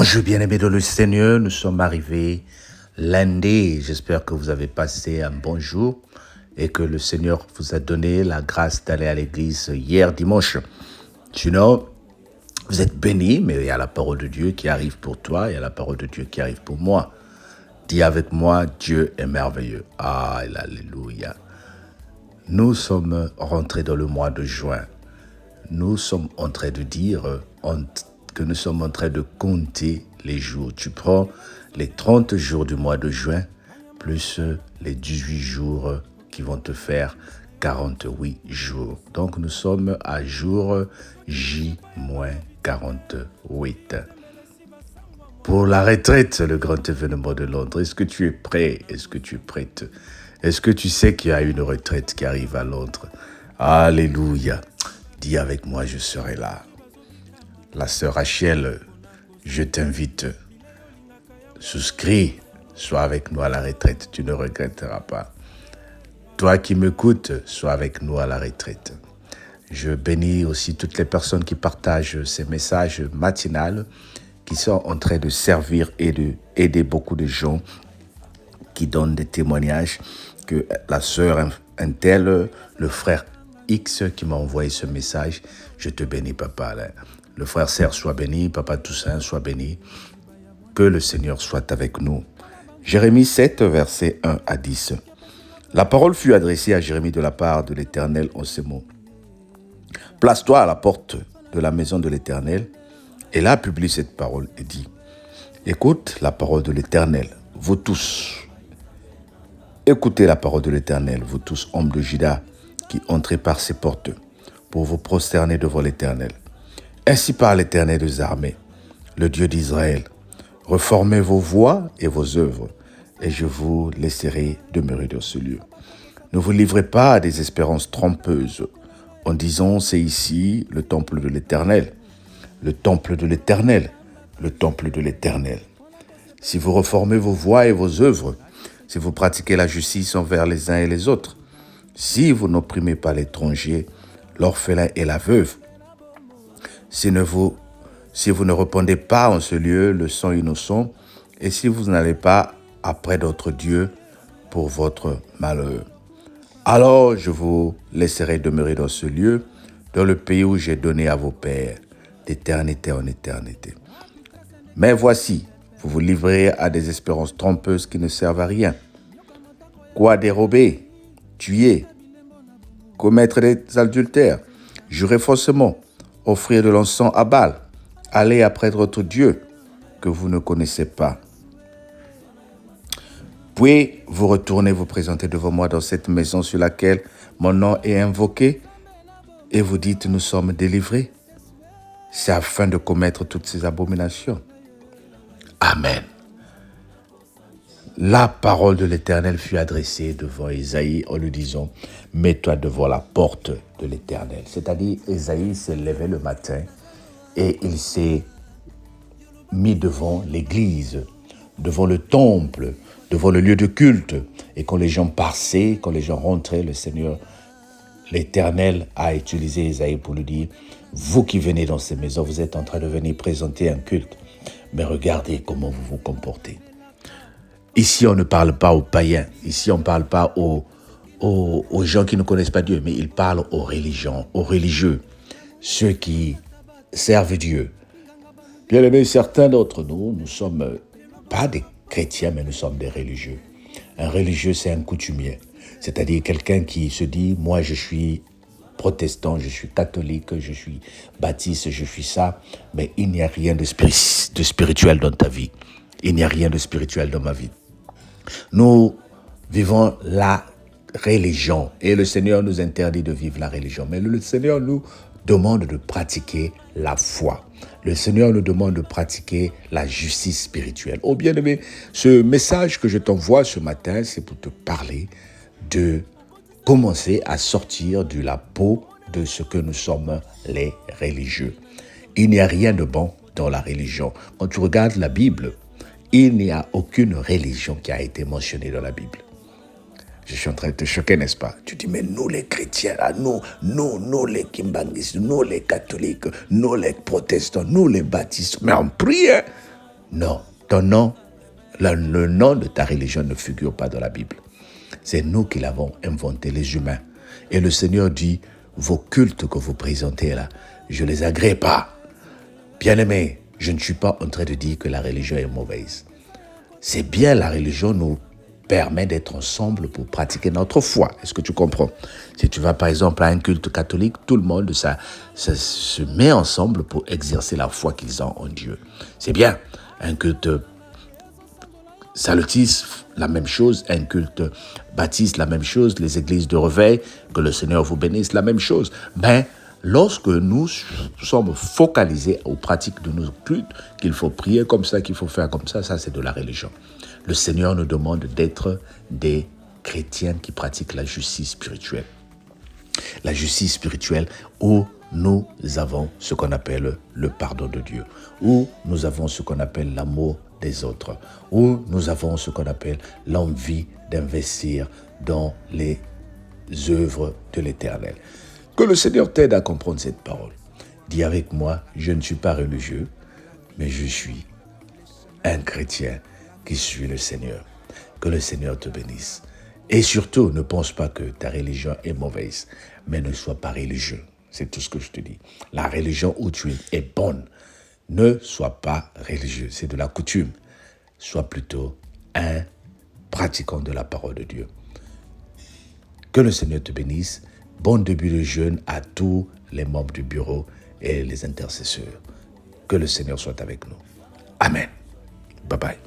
Bonjour bien-aimés de le Seigneur, nous sommes arrivés lundi. J'espère que vous avez passé un bon jour et que le Seigneur vous a donné la grâce d'aller à l'église hier dimanche. Sinon, vous êtes bénis, mais il y a la parole de Dieu qui arrive pour toi, il y a la parole de Dieu qui arrive pour moi. Dis avec moi, Dieu est merveilleux. Ah, alléluia. Nous sommes rentrés dans le mois de juin. Nous sommes en train de dire que nous sommes en train de compter les jours. Tu prends les 30 jours du mois de juin, plus les 18 jours qui vont te faire 48 jours. Donc nous sommes à jour J-48. Pour la retraite, le grand événement de Londres, est-ce que tu es prêt? Est-ce que tu es prête? Est-ce que tu sais qu'il y a une retraite qui arrive à Londres? Alléluia. Dis avec moi, je serai là. La sœur Rachel, je t'invite. Souscris, sois avec nous à la retraite, tu ne regretteras pas. Toi qui m'écoutes, sois avec nous à la retraite. Je bénis aussi toutes les personnes qui partagent ces messages matinales, qui sont en train de servir et d'aider beaucoup de gens, qui donnent des témoignages, que la sœur un tel, le frère X qui m'a envoyé ce message, je te bénis papa. Le frère Serge soit béni, papa Toussaint soit béni, que le Seigneur soit avec nous. Jérémie 7, versets 1 à 10. La parole fut adressée à Jérémie de la part de l'Éternel en ces mots. Place-toi à la porte de la maison de l'Éternel, et là publie cette parole et dit, écoute la parole de l'Éternel, vous tous. Écoutez la parole de l'Éternel, vous tous, hommes de Juda, qui entrez par ces portes, pour vous prosterner devant l'Éternel. Ainsi parle l'Éternel des armées, le Dieu d'Israël. Reformez vos voies et vos œuvres, et je vous laisserai demeurer dans ce lieu. Ne vous livrez pas à des espérances trompeuses, en disant, c'est ici le temple de l'Éternel, le temple de l'Éternel, le temple de l'Éternel. Si vous reformez vos voies et vos œuvres, si vous pratiquez la justice envers les uns et les autres, si vous n'opprimez pas l'étranger, l'orphelin et la veuve, si vous ne répondez pas en ce lieu le sang innocent, et si vous n'allez pas après d'autres dieux pour votre malheur, alors je vous laisserai demeurer dans ce lieu, dans le pays où j'ai donné à vos pères, d'éternité en éternité. Mais voici, vous vous livrez à des espérances trompeuses qui ne servent à rien. Quoi dérober, tuer, commettre des adultères, jurer faussement, offrir de l'encens à Baal, aller après d'autres dieux que vous ne connaissez pas. Puis vous retournez vous présenter devant moi dans cette maison sur laquelle mon nom est invoqué et vous dites nous sommes délivrés. C'est afin de commettre toutes ces abominations. Amen. La parole de l'Éternel fut adressée devant Ésaïe en lui disant « Mets-toi devant la porte de l'Éternel ». C'est-à-dire, Ésaïe s'est levé le matin et il s'est mis devant l'église, devant le temple, devant le lieu de culte. Et quand les gens passaient, quand les gens rentraient, le Seigneur, l'Éternel a utilisé Ésaïe pour lui dire « Vous qui venez dans ces maisons, vous êtes en train de venir présenter un culte. Mais regardez comment vous vous comportez. » Ici, on ne parle pas aux païens. Ici, on ne parle pas aux gens qui ne connaissent pas Dieu, mais il parle aux religions, aux religieux, ceux qui servent Dieu. Bien aimé, certains d'entre nous, nous ne sommes pas des chrétiens, mais nous sommes des religieux. Un religieux, c'est un coutumier. C'est-à-dire quelqu'un qui se dit, moi je suis protestant, je suis catholique, je suis baptiste, je suis ça, mais il n'y a rien de spirituel dans ta vie. Il n'y a rien de spirituel dans ma vie. Nous vivons la religion et le Seigneur nous interdit de vivre la religion. Mais le Seigneur nous demande de pratiquer la foi. Le Seigneur nous demande de pratiquer la justice spirituelle. Oh bien-aimé, ce message que je t'envoie ce matin, c'est pour te parler de commencer à sortir de la peau de ce que nous sommes les religieux. Il n'y a rien de bon dans la religion. Quand tu regardes la Bible, il n'y a aucune religion qui a été mentionnée dans la Bible. Je suis en train de te choquer, n'est-ce pas? Tu dis, mais nous les chrétiens, là, nous les kimbanguistes, nous les catholiques, nous les protestants, nous les baptistes, mais on prie, hein? Non, ton nom, le nom de ta religion ne figure pas dans la Bible. C'est nous qui l'avons inventé, les humains. Et le Seigneur dit, vos cultes que vous présentez là, je ne les agrée pas. Bien-aimés, je ne suis pas en train de dire que la religion est mauvaise. C'est bien, la religion nous permet d'être ensemble pour pratiquer notre foi. Est-ce que tu comprends? Si tu vas par exemple à un culte catholique, tout le monde ça se met ensemble pour exercer la foi qu'ils ont en Dieu. C'est bien. Un culte salutiste, la même chose. Un culte baptiste, la même chose. Les églises de réveil, que le Seigneur vous bénisse, la même chose. Mais lorsque nous sommes focalisés aux pratiques de nos cultes, qu'il faut prier comme ça, qu'il faut faire comme ça c'est de la religion. Le Seigneur nous demande d'être des chrétiens qui pratiquent la justice spirituelle. La justice spirituelle où nous avons ce qu'on appelle le pardon de Dieu, où nous avons ce qu'on appelle l'amour des autres, où nous avons ce qu'on appelle l'envie d'investir dans les œuvres de l'Éternel. Que le Seigneur t'aide à comprendre cette parole. Dis avec moi, je ne suis pas religieux, mais je suis un chrétien qui suit le Seigneur. Que le Seigneur te bénisse. Et surtout, ne pense pas que ta religion est mauvaise, mais ne sois pas religieux. C'est tout ce que je te dis. La religion où tu es est bonne. Ne sois pas religieux. C'est de la coutume. Sois plutôt un pratiquant de la parole de Dieu. Que le Seigneur te bénisse. Bon début de jeûne à tous les membres du bureau et les intercesseurs. Que le Seigneur soit avec nous. Amen. Bye bye.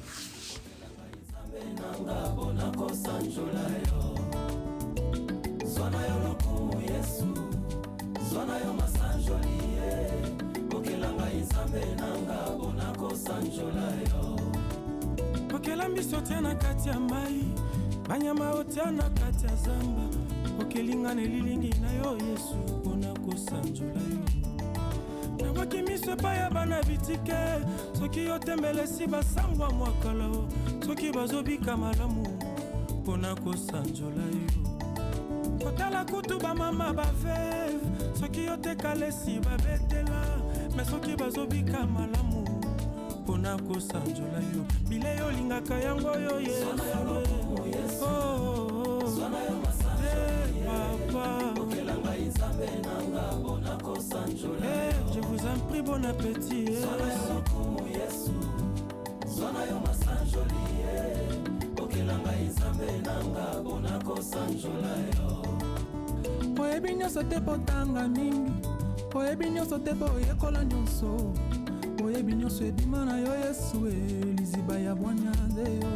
Okela miso tia na kati ya mai, banyama otia na kati ya zamba. Okelinga na lilingi na yo Yesu, mpona kosanzola yo. Nabwaki miso epai ya bana bitike, soki otembelesi basangwa mwakala o, soki bazobika malamu, mpona kosanzola yo. Kotala kutu bamama baveve, soki otekalesi babetela, me soki bazobika malamu, mpona kosanzola yo. Bile yo lingaka yango yo Yesu. Je vous en prie, bon appétit. Oyebi nyonso te potanga mingi, oyebi nyonso te boyekola nyonso, oyebi nyonso ebima na yo Yesu liziba ya bwanya nde yo.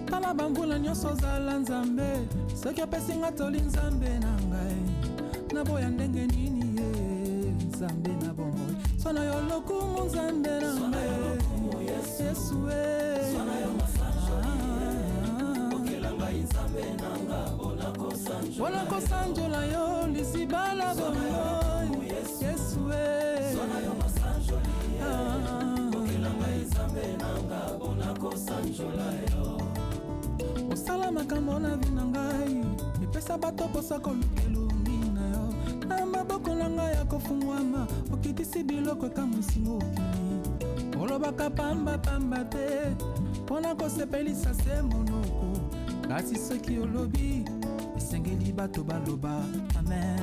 Tala bambula nyonso zala nzambe, soki opesi nga toli nzambe na ngai, naboya ndenge nini ye nzambe na bomoi. Sona yo lokumu nzambe na ngai Yesu bona kosanjola yo liziba la bomoi Yesu osala makambo na vi na ngai, epesa bato posa kolukelungi na yo. Na maboko na ngai ya kofungwama, okitisi biloko ekamwisi mokili. Olobaka pamba pamba te, mpona kosepelisa se monoko. Kasi soki olobi, esengeli bato baloba amen.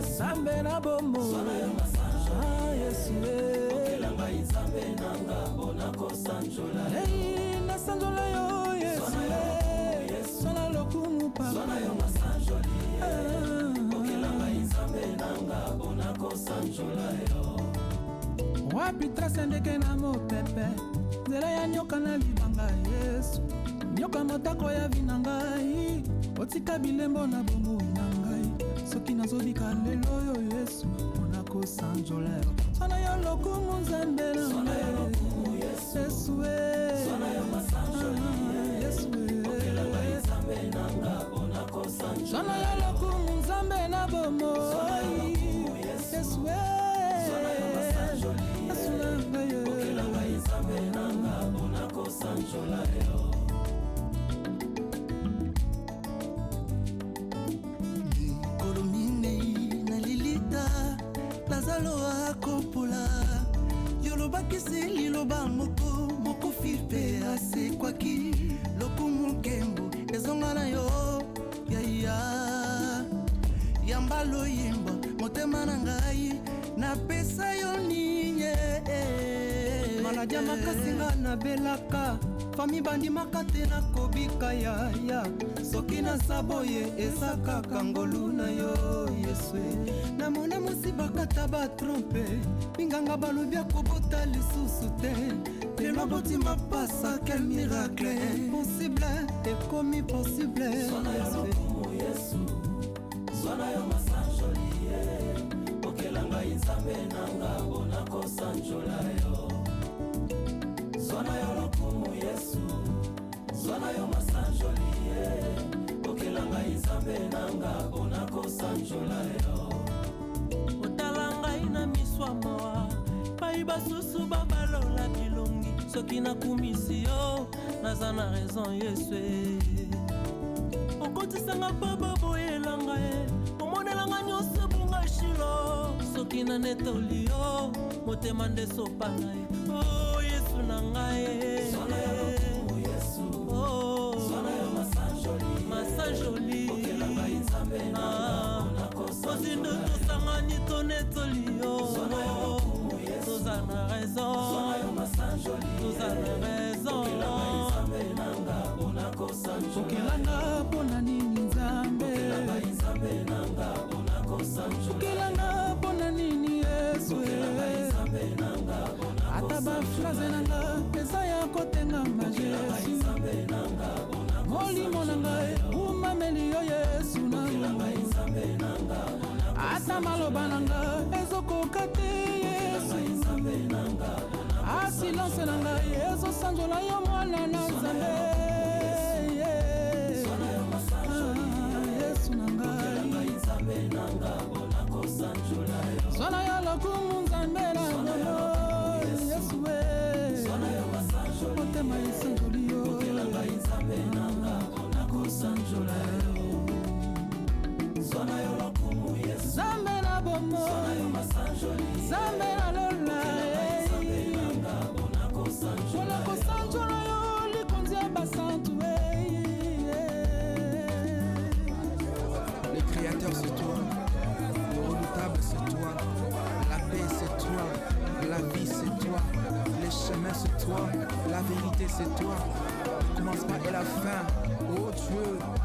Nzambe na bombo Yesu nasanzola yo Yesu sona lokumu papa wapi trase ndeke na mopepe, nzela ya nyoka na libanga Yesu, nyoka motako ya vina ngai, otika bilembo na bomoi na ngai, soki nazobika lelo yo Yesu mpona kosanzola yo. Sona yo lokumu nzambe na ngai Yesu sona yo lokumu nzambe na bomoi Yesu sokisi liloba moko filpe asekwaki lokumu nkembo ezonga na yo yaya yamba loyimba motema na ngai napesa yo ninye maladia makasi nga nabelaka fami bandimaka te nakobika yaya soki naza boye eza kaka ngolu na yo yeswe namona mosi bakata batrompe binganga balobi akobota lisusu te lelo botima pasa quel miracle possible ekomi possible zwana yo lokumu yesu zwana yo masanjolie okelanga inzambe nanga bona kosanjola yo zwana yo lokumu yesu zwana yo masanjolie okelanga inzambe nanga bona kosanjola yo otala ngai na miswa mawa pai basusu babalola bilongi soki nakumisi yo naza na raison yeswe okotisanga mpo boboyelanga ye omonelanga nyonso bunga shilo soki na netoli yo motema nde sopana ye o yesu na ngai masanjoli ozindo tosangani tonetoli yo toza na raison okelanga mpona nini nzambe okelanga mpona nini yesu ata bafraze nanga eza ya kotengama jesu molimo na ngai umameli yo yesu nanga ata maloba na ngai ezokoka te yesu asilence na ngai ezosanzola yo mwana na nzambe yesu na ngai zwana yo lokumu nzambe na ngolo yesu motema esanzoli yo nzambe na bomo nzambe na lola mpona kosanzola yo likonzi ya basantu Le créateur c'est toi, le redoutable c'est toi, la paix c'est toi, la vie c'est toi, les chemins c'est toi, la vérité c'est toi, le commencement et la fin, oh Dieu.